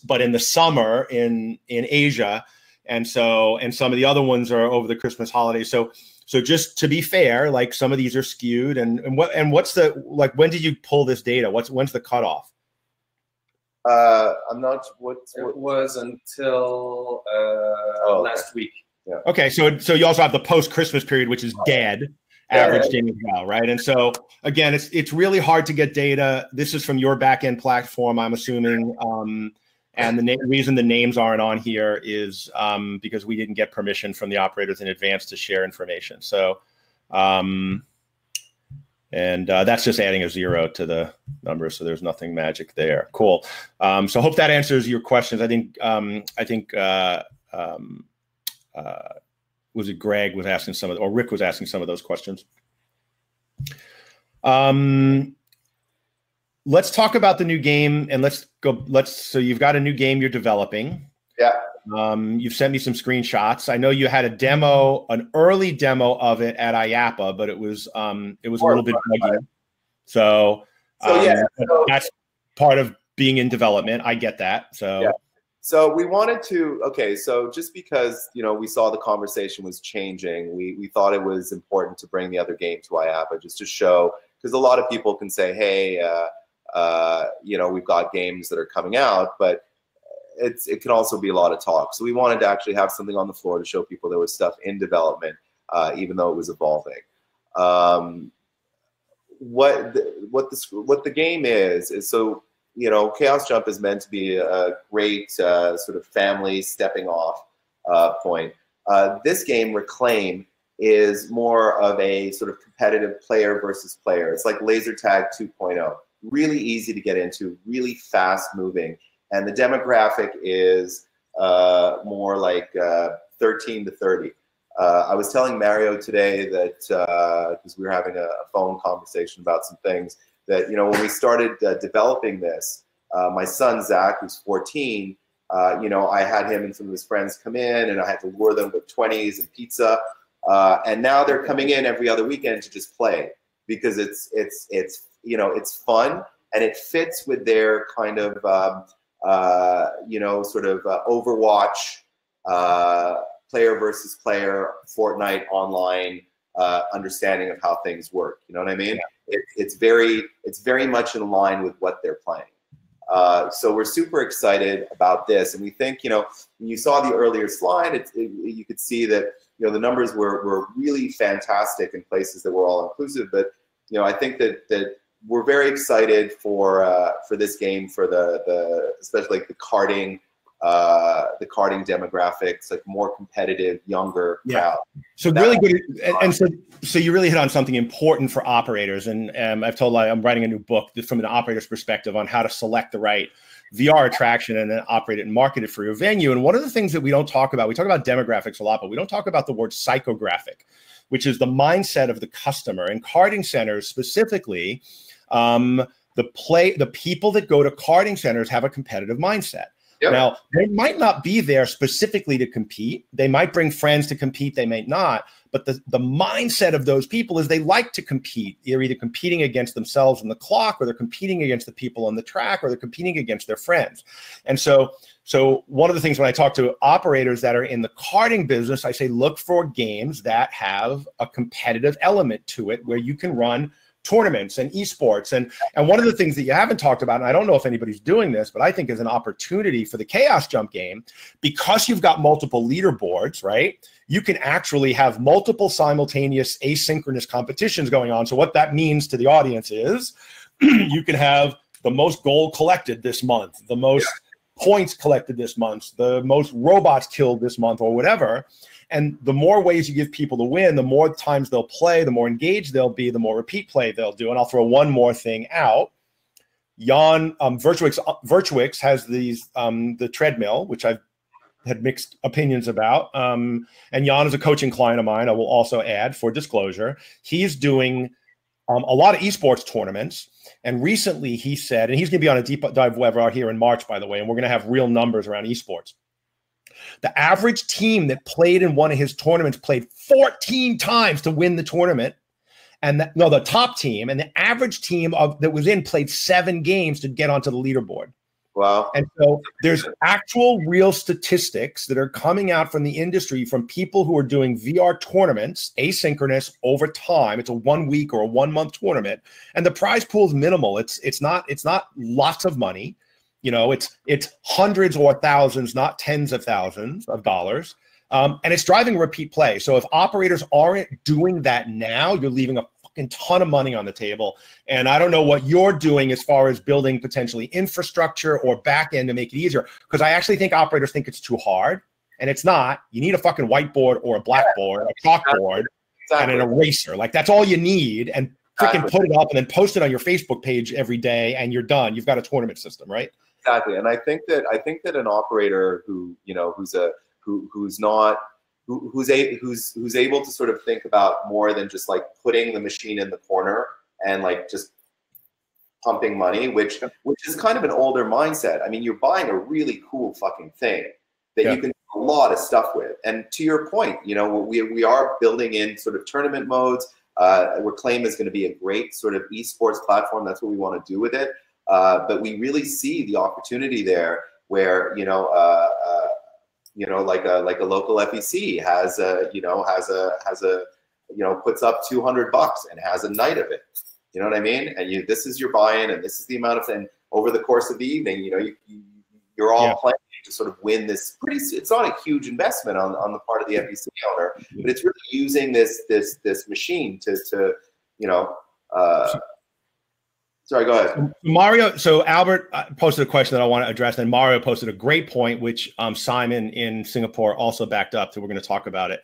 but in the summer in Asia, and some of the other ones are over the Christmas holidays. So just to be fair, like, some of these are skewed, and what's the, like, when did you pull this data? When's the cutoff? I'm not. It was until last week. Yeah. Okay, so you also have the post-Christmas period, which is dead. Averaged in as well, right? And so again, it's really hard to get data. This is from your back-end platform, I'm assuming. And the reason the names aren't on here is because we didn't get permission from the operators in advance to share information. So, and that's just adding a 0 to the number, so there's nothing magic there. Cool. So hope that answers your questions. I think was it Greg was asking or Rick was asking some of those questions. Let's talk about the new game, and so you've got a new game you're developing. Yeah. You've sent me some screenshots. I know you had an early demo of it at IAPA, but it was a little bit buggy. So that's part of being in development. I get that. So yeah. So we wanted to, so just because, we saw the conversation was changing, we thought it was important to bring the other game to IAPA, just to show, because a lot of people can say, hey, we've got games that are coming out, but it can also be a lot of talk. So we wanted to actually have something on the floor to show people there was stuff in development, even though it was evolving. What the game is so, Chaos Jump is meant to be a great sort of family stepping off point. This game, Reclaim, is more of a sort of competitive player versus player. It's like laser tag 2.0. Really easy to get into, really fast moving. And the demographic is more like 13 to 30. I was telling Mario today that, because we were having a phone conversation about some things, that, when we started developing this, my son, Zach, who's 14, I had him and some of his friends come in, and I had to lure them with 20s and pizza. And now they're coming in every other weekend to just play, because it's fun, and it fits with their kind of, sort of Overwatch, player versus player, Fortnite online understanding of how things work. You know what I mean? Yeah. It's very much in line with what they're playing. So we're super excited about this, and we think, when you saw the earlier slide, you could see that the numbers were really fantastic in places that were all inclusive. But I think that we're very excited for this game, for the especially like the karting demographics, like more competitive, younger crowd. So really good, and so you really hit on something important for operators. And I've told I'm writing a new book from an operator's perspective on how to select the right VR attraction and then operate it and market it for your venue. And one of the things that we don't talk about, we talk about demographics a lot, but we don't talk about the word psychographic, which is the mindset of the customer. And karting centers specifically, the people that go to karting centers have a competitive mindset. Yep. Now, they might not be there specifically to compete. They might bring friends to compete. They may not. But the mindset of those people is they like to compete. They're either competing against themselves on the clock, or they're competing against the people on the track, or they're competing against their friends. And so one of the things when I talk to operators that are in the karting business, I say, look for games that have a competitive element to it where you can run tournaments and esports. And one of the things that you haven't talked about, and I don't know if anybody's doing this, but I think is an opportunity for the Chaos Jump game, because you've got multiple leaderboards, right? You can actually have multiple simultaneous asynchronous competitions going on. So what that means to the audience is you can have the most gold collected this month, the most points collected this month, the most robots killed this month, or whatever. And the more ways you give people to win, the more times they'll play, the more engaged they'll be, the more repeat play they'll do. And I'll throw one more thing out. Virtuix has these the treadmill, which I've had mixed opinions about. And Jan is a coaching client of mine. I will also add, for disclosure, he's doing a lot of esports tournaments. And recently he said, and he's going to be on a deep dive webinar here in March, by the way, and we're going to have real numbers around esports. The average team that played in one of his tournaments played 14 times to win the tournament. And the top team, and the average team that was in played 7 games to get onto the leaderboard. Wow. And so there's actual real statistics that are coming out from the industry from people who are doing VR tournaments, asynchronous, over time. It's a 1 week or a 1 month tournament. And the prize pool is minimal. It's not lots of money. You know, it's hundreds or thousands, not tens of thousands of dollars. And it's driving repeat play. So if operators aren't doing that now, you're leaving a fucking ton of money on the table. And I don't know what you're doing as far as building potentially infrastructure or back end to make it easier, because I actually think operators think it's too hard, and it's not. You need a fucking whiteboard or a blackboard, a chalkboard, and an eraser. Like, that's all you need. And freaking put it up and then post it on your Facebook page every day, and you're done. You've got a tournament system, right? Exactly. And I think that an operator who, you know, who's able to sort of think about more than just like putting the machine in the corner and like just pumping money, which is kind of an older mindset. I mean, you're buying a really cool fucking thing that you can do a lot of stuff with. And to your point, you know, we are building in sort of tournament modes. Reclaim is going to be a great sort of esports platform. That's what we want to do with it. But we really see the opportunity there, where like a local FEC has puts up $200 and has a night of it. You know what I mean? And this is your buy-in, and this is the amount of thing over the course of the evening. You know, you're all playing to sort of win this it's not a huge investment on the part of the FEC owner, but it's really using this machine to sorry, go ahead. Mario, so Albert posted a question that I want to address, and Mario posted a great point, which Simon in Singapore also backed up, so we're going to talk about it.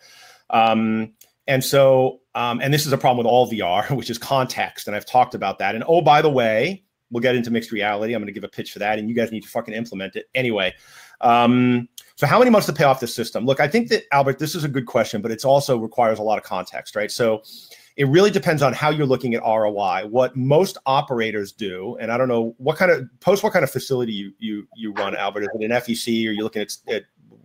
And this is a problem with all VR, which is context, and I've talked about that. And oh, by the way, we'll get into mixed reality. I'm going to give a pitch for that, and you guys need to fucking implement it. Anyway, so how many months to pay off this system? Look, I think that, Albert, this is a good question, but it also requires a lot of context, right? So it really depends on how you're looking at ROI. What most operators do, and I don't know what kind of facility you run, Albert. Is it an FEC, or you're looking at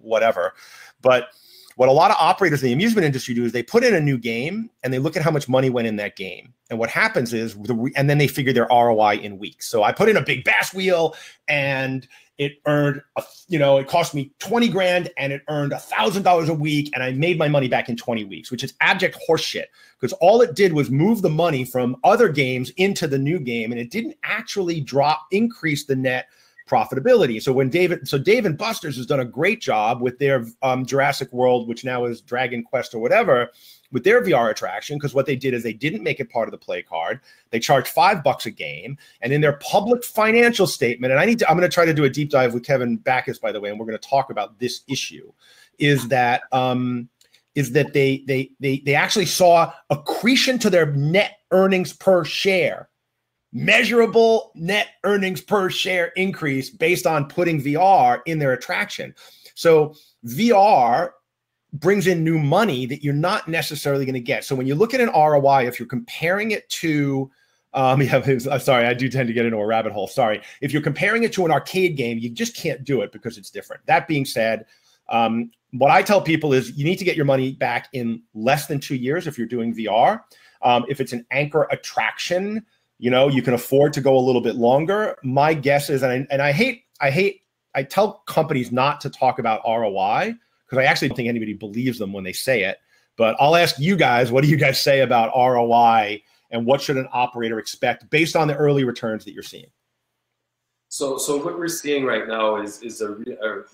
whatever? But what a lot of operators in the amusement industry do is they put in a new game and they look at how much money went in that game. And what happens is, and then they figure their ROI in weeks. So I put in a big bass wheel and it earned, it cost me 20 grand and it earned $1,000 a week, and I made my money back in 20 weeks, which is abject horseshit, because all it did was move the money from other games into the new game, and it didn't actually increase the net profitability. So Dave & Buster's has done a great job with their Jurassic World, which now is Dragon Quest or whatever, with their VR attraction, because what they did is they didn't make it part of the play card. They charged $5 a game, and in their public financial statement, and I'm going to try to do a deep dive with Kevin Backus, by the way, and we're going to talk about this issue, is that is that they actually saw accretion to their net earnings per share, measurable net earnings per share increase based on putting VR in their attraction. So VR brings in new money that you're not necessarily going to get. So when you look at an ROI, if you're comparing it to, sorry, I do tend to get into a rabbit hole. Sorry. If you're comparing it to an arcade game, you just can't do it because it's different. That being said, what I tell people is you need to get your money back in less than 2 years if you're doing VR. If it's an anchor attraction, you know, you can afford to go a little bit longer. My guess is, and I tell companies not to talk about ROI because I actually don't think anybody believes them when they say it. But I'll ask you guys, what do you guys say about ROI and what should an operator expect based on the early returns that you're seeing? So what we're seeing right now is a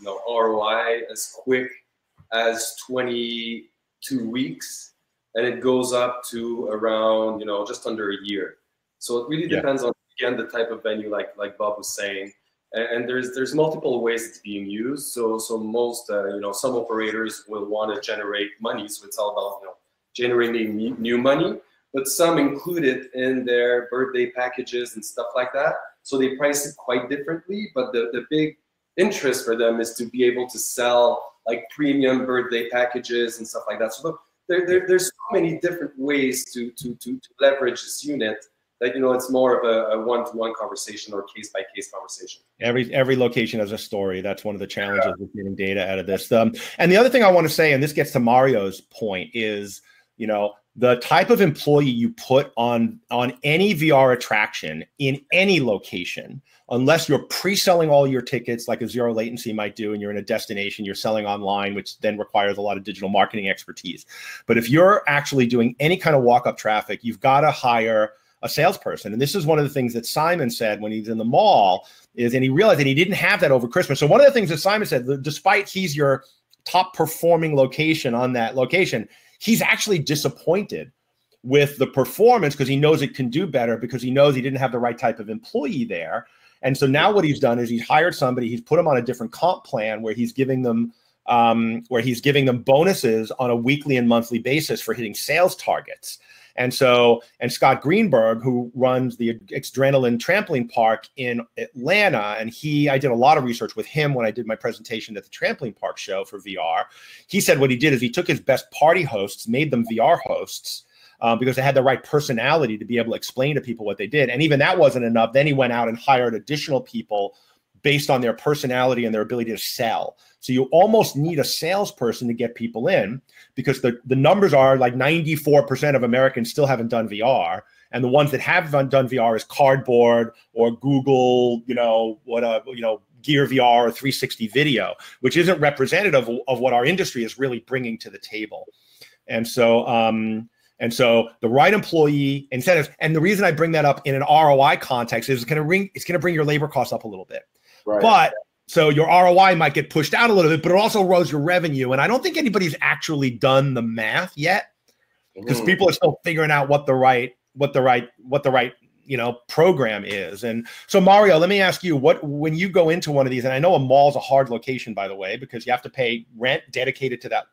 ROI as quick as 22 weeks, and it goes up to around just under a year. So it really depends on, again, the type of venue, like Bob was saying, and there's multiple ways it's being used. So most some operators will want to generate money, so it's all about generating new money, but some include it in their birthday packages and stuff like that. So they price it quite differently, but the big interest for them is to be able to sell like premium birthday packages and stuff like that. So look, there's so many different ways to leverage this unit that it's more of a one-to-one conversation or case-by-case conversation. Every location has a story. That's one of the challenges with getting data out of this. And the other thing I want to say, and this gets to Mario's point, is the type of employee you put on any VR attraction in any location, unless you're pre-selling all your tickets like a zero latency might do, and you're in a destination, you're selling online, which then requires a lot of digital marketing expertise. But if you're actually doing any kind of walk-up traffic, you've got to hire a salesperson. And this is one of the things that Simon said when he's in the mall, and he realized that he didn't have that over Christmas. So one of the things that Simon said, despite he's your top performing location on that location, he's actually disappointed with the performance because he knows it can do better, because he knows he didn't have the right type of employee there. And so now what he's done is he's hired somebody, he's put them on a different comp plan where he's giving them bonuses on a weekly and monthly basis for hitting sales targets. And Scott Greenberg, who runs the Adrenaline Trampoline Park in Atlanta, and I did a lot of research with him when I did my presentation at the Trampoline Park show for VR. He said what he did is he took his best party hosts, made them VR hosts, because they had the right personality to be able to explain to people what they did. And even that wasn't enough. Then he went out and hired additional people based on their personality and their ability to sell. So you almost need a salesperson to get people in, because the numbers are like 94% of Americans still haven't done VR. And the ones that have done VR is Cardboard or Google, Gear VR or 360 Video, which isn't representative of what our industry is really bringing to the table. And so the right employee incentives, and the reason I bring that up in an ROI context is it's going to bring your labor costs up a little bit. Right. But so your ROI might get pushed out a little bit, but it also rose your revenue. And I don't think anybody's actually done the math yet, because people are still figuring out what the right program is. And so Mario, let me ask you, when you go into one of these, and I know a mall's a hard location, by the way, because you have to pay rent dedicated to that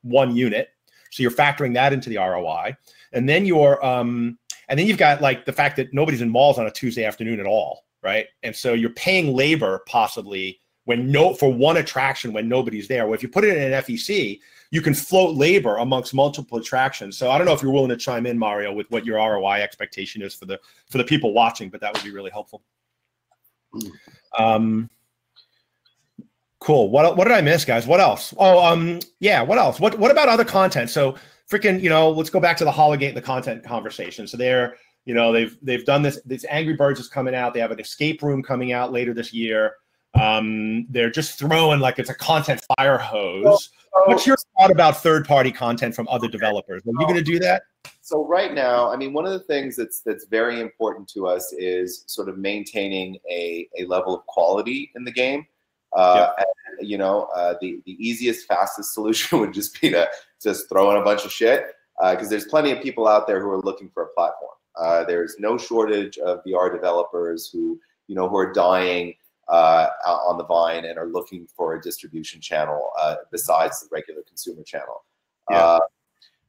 one unit. So you're factoring that into the ROI. And then you've got like the fact that nobody's in malls on a Tuesday afternoon at all. Right. And so you're paying labor possibly for one attraction when nobody's there. Well, if you put it in an FEC, you can float labor amongst multiple attractions. So I don't know if you're willing to chime in, Mario, with what your ROI expectation is for the people watching, but that would be really helpful. Cool. What did I miss, guys? What else? Oh, yeah. What else? What about other content? So freaking, let's go back to the Hologate and the content conversation. So they've done this. This Angry Birds is coming out. They have an escape room coming out later this year. They're just throwing like it's a content fire hose. What's your thought about third-party content from other developers? Are you going to do that? So right now, I mean, one of the things that's very important to us is sort of maintaining a level of quality in the game. The easiest, fastest solution would just be to just throw in a bunch of shit, because there's plenty of people out there who are looking for a platform. There's no shortage of VR developers who are dying on the vine and are looking for a distribution channel besides the regular consumer channel. Yeah.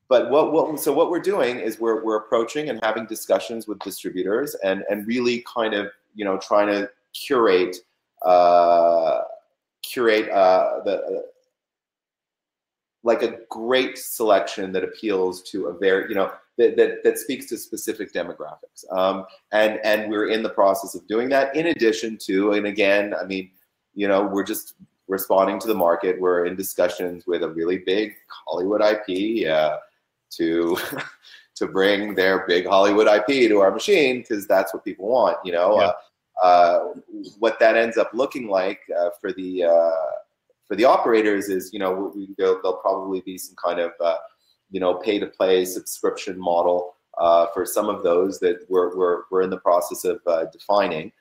But what we're doing is we're approaching and having discussions with distributors and really kind of, you know, trying to curate like a great selection that appeals to a very, you know, that speaks to specific demographics. And we're in the process of doing that, in addition to, and again, I mean, you know, we're just responding to the market. We're in discussions with a really big Hollywood IP to bring their big Hollywood IP to our machine, because that's what people want, you know. Yeah. What that ends up looking like for the operators is, you know, there'll probably be some kind of you know, pay-to-play subscription model for some of those that we're in the process of defining.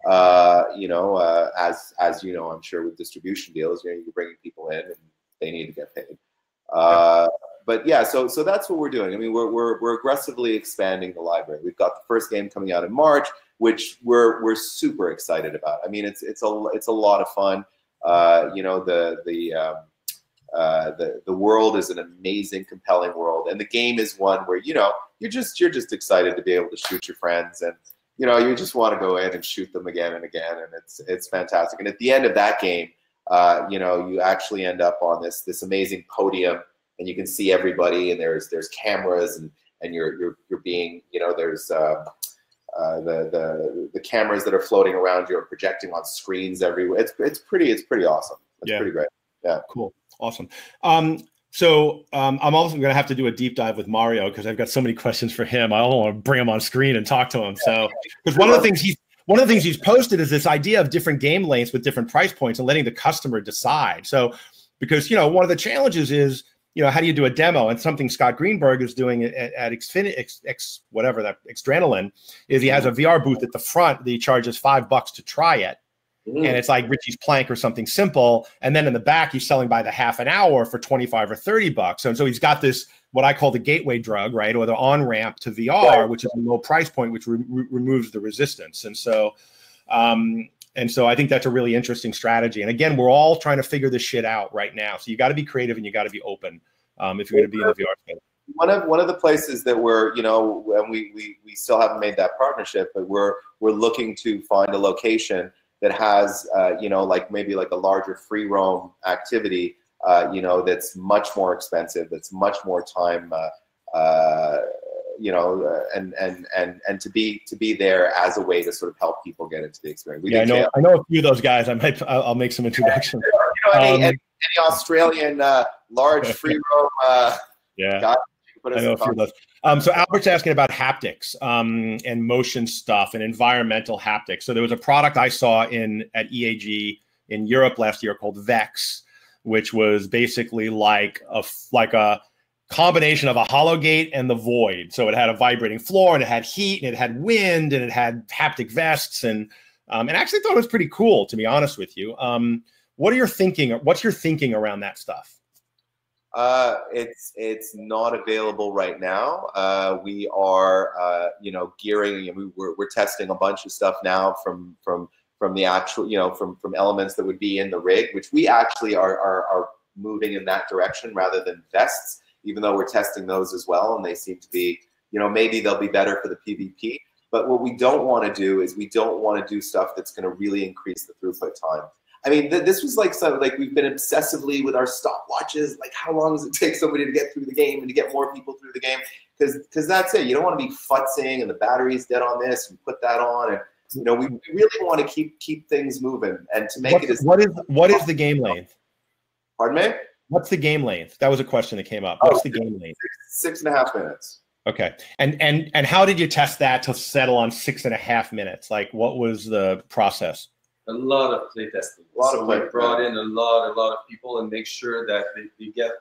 You know, as you know, I'm sure with distribution deals, you know, you're bringing people in and they need to get paid. But yeah, so that's what we're doing. I mean, we're aggressively expanding the library. We've got the first game coming out in March, which we're super excited about. I mean, it's a lot of fun. You know, the world is an amazing, compelling world, and the game is one where, you know, you're just excited to be able to shoot your friends, and you know, you just want to go in and shoot them again and again, and it's fantastic. And at the end of that game, you know, you actually end up on this amazing podium, and you can see everybody, and there's cameras, and you're being, you know, there's the cameras that are floating around you are projecting on screens everywhere. It's pretty awesome. It's pretty great. Yeah. Cool. Awesome. So I'm also going to have to do a deep dive with Mario, because I've got so many questions for him. I don't want to bring him on screen and talk to him. So, because one of the things he's posted is this idea of different game lengths with different price points and letting the customer decide. So, because, you know, one of the challenges is, you know, how do you do a demo? And something Scott Greenberg is doing at Xdrenaline is he has a VR booth at the front that he charges $5 to try it. And it's like Richie's Plank or something simple. And then in the back, he's selling by the half an hour for $25 or $30. And so he's got this, what I call the gateway drug, right? Or the on-ramp to VR, which is a low price point, which removes the resistance. And so I think that's a really interesting strategy. And again, we're all trying to figure this shit out right now. So you got to be creative and you got to be open if you're going to be in the VR space. One of the places that we're, you know, and we still haven't made that partnership, but we're looking to find a location that has, you know, like maybe like a larger free roam activity, you know, that's much more expensive, that's much more time, you know, and to be there as a way to sort of help people get into the experience. I know a few of those guys. I'll make some introductions. You know, any Australian large free roam guys, I know a few of those. So Albert's asking about haptics and motion stuff and environmental haptics. So there was a product I saw at EAG in Europe last year called Vex, which was basically like a combination of a Hologate and the Void. So it had a vibrating floor, and it had heat, and it had wind, and it had haptic vests, and I actually thought it was pretty cool, to be honest with you. What's your thinking around that stuff? It's not available right now. We are, you know, gearing, and we're testing a bunch of stuff now from the actual, you know, from elements that would be in the rig, which we actually are moving in that direction rather than vests, even though we're testing those as well, and they seem to be, you know, maybe they'll be better for the PvP. But what we don't want to do is we don't want to do stuff that's going to really increase the throughput time. I mean, this was like something like we've been obsessively with our stopwatches. Like, how long does it take somebody to get through the game and to get more people through the game? Because that's it. You don't want to be futzing and the battery's dead on this and put that on. And you know, we really want to keep things moving and to make it as what is the game length? Pardon me? What's the game length? That was a question that came up. What's the game length? 6.5 minutes. Okay. And how did you test that to settle on 6.5 minutes? Like, what was the process? A lot of play testing. So we brought in a lot of people and make sure that they get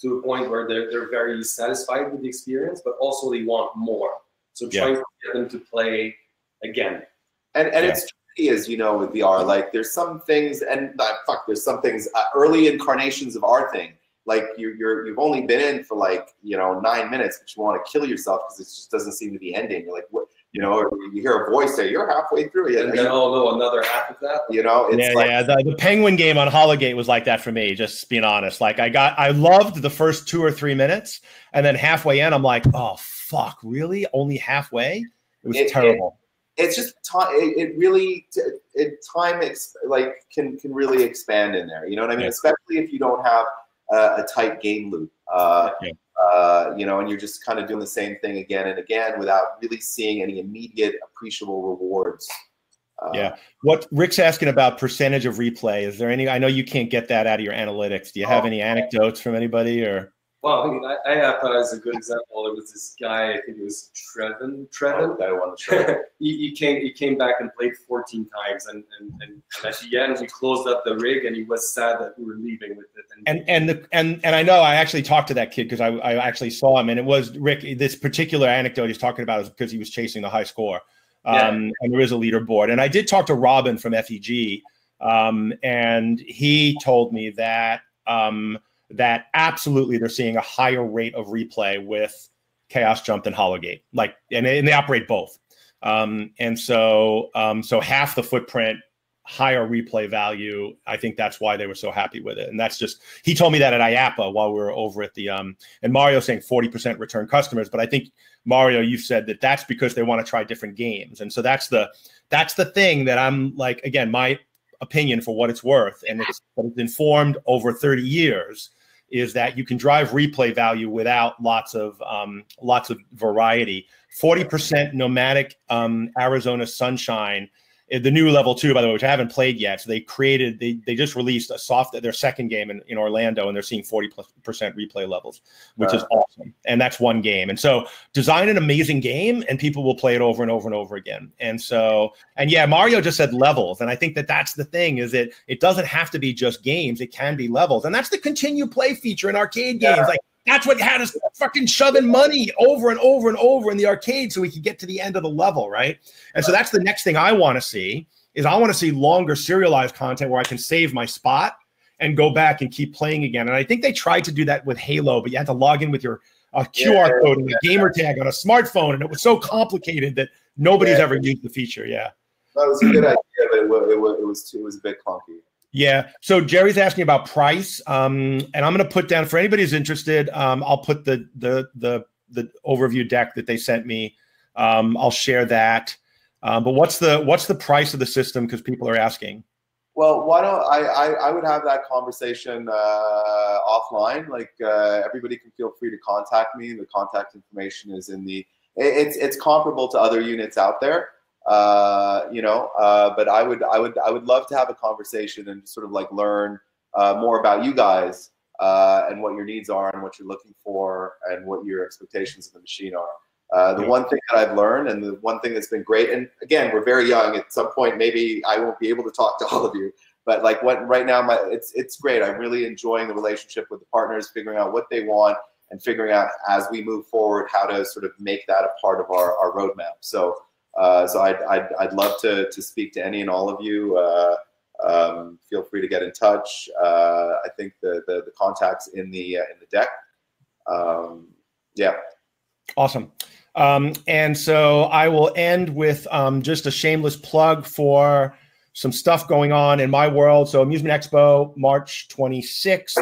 to a point where they're very satisfied with the experience, but also they want more. So trying to get them to play again. And it's tricky, as you know, with VR. Like, there's some things, and there's some things, early incarnations of our thing. Like you've only been in for like, you know, 9 minutes, but you want to kill yourself because it just doesn't seem to be ending. You're like, you know, or you hear a voice say, "You're halfway through it," and then another half of that. You know, it's the Penguin game on Hologate was like that for me. Just being honest, like I loved the first 2 or 3 minutes, and then halfway in, I'm like, oh fuck, really? Only halfway? It was terrible. It's just time. It really can really expand in there. You know what I mean? Especially if you don't have a tight game loop. You know, and you're just kind of doing the same thing again and again without really seeing any immediate appreciable rewards. What Rick's asking about percentage of replay. Is there any? I know you can't get that out of your analytics. Do you have any anecdotes from anybody or? Well, I mean, I have as a good example. There was this guy, I think it was Trevin. That one, sure. he came back and played 14 times, and at the end we closed up the rig, and he was sad that we were leaving with it. And I know I actually talked to that kid because I actually saw him, and it was Rick. This particular anecdote he's talking about is because he was chasing the high score, and there is a leaderboard. And I did talk to Robin from FEG, and he told me that. That absolutely they're seeing a higher rate of replay with Chaos Jump than Hologate, like, and they operate both. And so half the footprint, higher replay value. I think that's why they were so happy with it. And that's just, he told me that at IAPA while we were over at the, and Mario saying 40% return customers. But I think Mario, you said that that's because they want to try different games. And so that's the thing that I'm like, again, my opinion for what it's worth. And it's informed over 30 years. Is that you can drive replay value without lots of variety. 40% nomadic Arizona Sunshine, the new level 2, by the way, which I haven't played yet. So they just released their second game in Orlando, and they're seeing 40+% replay levels, which is awesome. And that's one game. And so design an amazing game, and people will play it over and over and over again. And so, Mario just said levels. And I think that's the thing, is that it doesn't have to be just games. It can be levels. And that's the continue play feature in arcade games. Like, that's what had us fucking shoving money over and over and over in the arcade so we could get to the end of the level, right? And so that's the next thing I want to see, is I want to see longer serialized content where I can save my spot and go back and keep playing again. And I think they tried to do that with Halo, but you had to log in with your QR code and a gamer tag on a smartphone, and it was so complicated that nobody's ever used the feature. Yeah, that was a good idea, but it was a bit clunky. Yeah. So Jerry's asking about price, and I'm going to put down for anybody who's interested. I'll put the overview deck that they sent me. I'll share that. But what's the price of the system? Because people are asking. Well, why don't I would have that conversation offline. Like everybody can feel free to contact me. The contact information is in the. It's comparable to other units out there. But I would love to have a conversation and sort of like learn more about you guys and what your needs are and what you're looking for and what your expectations of the machine are. The one thing that I've learned, and the one thing that's been great, and again, we're very young. At some point, maybe I won't be able to talk to all of you, but like right now, it's great. I'm really enjoying the relationship with the partners, figuring out what they want and figuring out as we move forward how to sort of make that a part of our roadmap. So I'd love to speak to any and all of you. Feel free to get in touch. I think the contact's in the deck. Awesome. And so I will end with just a shameless plug for some stuff going on in my world. So Amusement Expo, March 26th.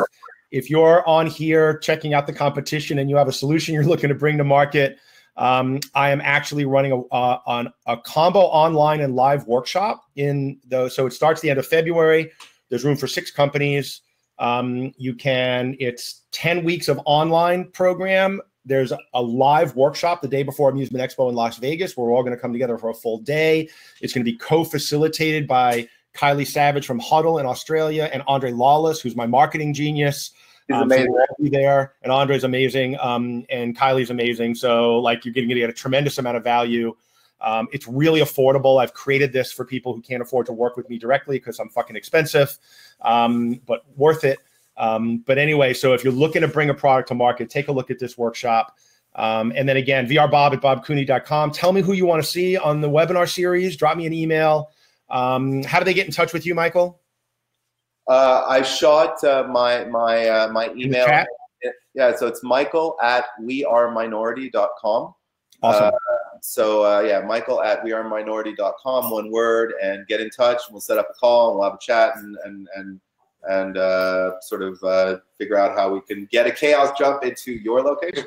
If you're on here checking out the competition and you have a solution you're looking to bring to market, I am actually running a combo online and live workshop so it starts the end of February. There's room for 6 companies. It's 10 weeks of online program. There's a live workshop the day before Amusement Expo in Las Vegas, where we're all going to come together for a full day. It's going to be co-facilitated by Kylie Savage from Huddle in Australia and Andre Lawless, who's my marketing genius. He's amazing. So we'll all be there, and Andre's amazing, and Kylie's amazing. So like you're going to get a tremendous amount of value. It's really affordable. I've created this for people who can't afford to work with me directly because I'm fucking expensive, but worth it. But anyway, so if you're looking to bring a product to market, take a look at this workshop. And then again, vrbob@bobcooney.com. Tell me who you want to see on the webinar series. Drop me an email. How do they get in touch with you, Michael? I shot my email. Yeah, so it's michael@weareminority.com. Awesome. Yeah, Michael at weareminority.com, one word, and get in touch. We'll set up a call and we'll have a chat and sort of figure out how we can get a chaos jump into your location.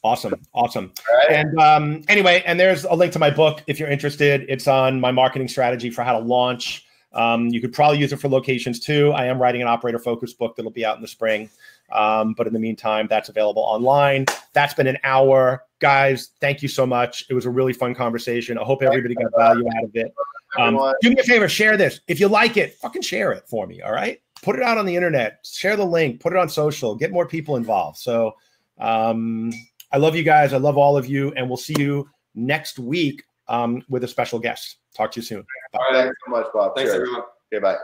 Awesome. Awesome. Right. And anyway, and there's a link to my book if you're interested. It's on my marketing strategy for how to launch. You could probably use it for locations too. I am writing an operator focus book that'll be out in the spring. But in the meantime, that's available online. That's been an hour. Guys, thank you so much. It was a really fun conversation. I hope everybody got value out of it. Do me a favor, share this. If you like it, fucking share it for me, all right? Put it out on the internet. Share the link. Put it on social. Get more people involved. So I love you guys. I love all of you. And we'll see you next week with a special guest. Talk to you soon. Bye. All right, thanks so much, Bob. Thanks, Cheers. everyone. Okay, bye.